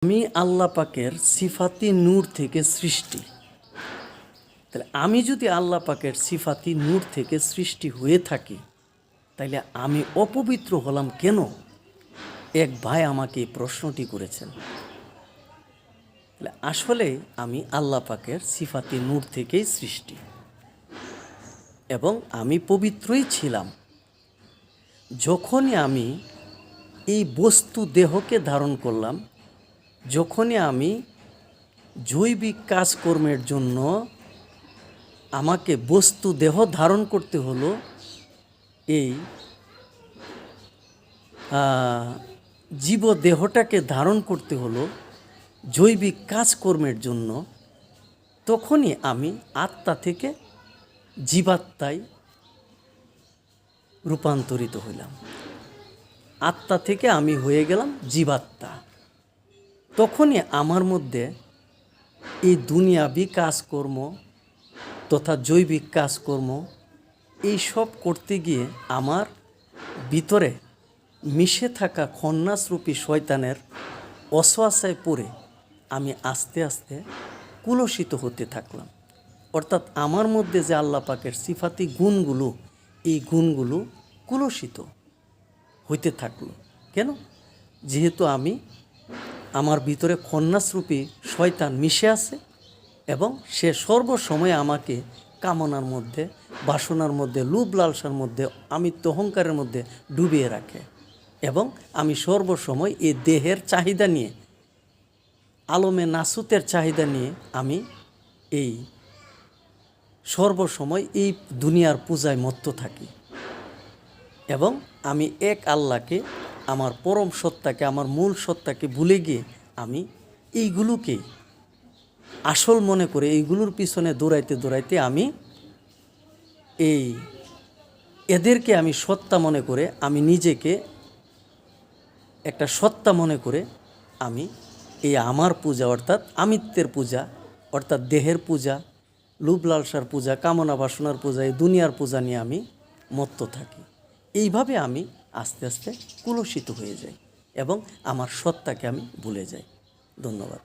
আমি আল্লাহ পাকের সিফাতি নূর থেকে সৃষ্টি। তাহলে আমি যদি আল্লাহ পাকের সিফাতি নূর থেকে সৃষ্টি হয়ে থাকি, তাইলে আমি অপবিত্র হলাম কেন? এক ভাই আমাকে এই প্রশ্নটি করেছেন। তাহলে আসলে আমি আল্লাহ পাকের সিফাতি নূর থেকেই সৃষ্টি এবং আমি পবিত্রই ছিলাম। যখনই আমি এই বস্তু দেহকে ধারণ করলাম, যখনই আমি জৈবিক কাজকর্মের জন্য আমাকে বস্তু দেহ ধারণ করতে হলো, এই জীব দেহটাকে ধারণ করতে হলো জৈবিক কাজকর্মের জন্য, তখনই আমি আত্মা থেকে জীবাত্মায় রূপান্তরিত হইলাম। আত্মা থেকে আমি হয়ে গেলাম জীবাত্মা। তখনই আমার মধ্যে এই দুনিয়াবি কাজকর্ম তথা জৈবিক কাজকর্ম এই সব করতে গিয়ে আমার ভিতরে মিশে থাকা খন্নাসরূপী শয়তানের অসওয়াসায় পড়ে আমি আস্তে আস্তে কুলসিত হতে থাকলাম। অর্থাৎ আমার মধ্যে যে আল্লাহ পাকের সিফাতি গুণগুলো, এই গুণগুলো কুলসিত হইতে থাকলো। কেন? যেহেতু আমার ভিতরে খন্নাসরূপী শয়তান মিশে আছে এবং সে সর্বসময় আমাকে কামনার মধ্যে, বাসনার মধ্যে, লোভ লালসার মধ্যে, আমিত্ব অহংকারের মধ্যে ডুবিয়ে রাখে এবং আমি সর্বসময় এই দেহের চাহিদা নিয়ে, আলমে নাসুতের চাহিদা নিয়ে আমি এই সর্বসময় এই দুনিয়ার পূজায় মত্ত থাকি এবং আমি এক আল্লাহকে, আমার পরম সত্তাকে, আমার মূল সত্তাকে ভুলে গিয়ে আমি এইগুলোকেই আসল মনে করে এইগুলোর পিছনে দৌড়াইতে দৌড়াইতে আমি এদেরকে আমি সত্তা মনে করে, আমি নিজেকে একটা সত্তা মনে করে আমি এই আমার পূজা অর্থাৎ আমিত্বের পূজা, অর্থাৎ দেহের পূজা, লোভ লালসার পূজা, কামনা বাসনার পূজা, এই দুনিয়ার পূজা নিয়ে আমি মত্ত থাকি। এইভাবে আমি আস্তে আস্তে কুলসিত হয়ে যাই এবং আমার সত্তাকে আমি ভুলে যাই। ধন্যবাদ।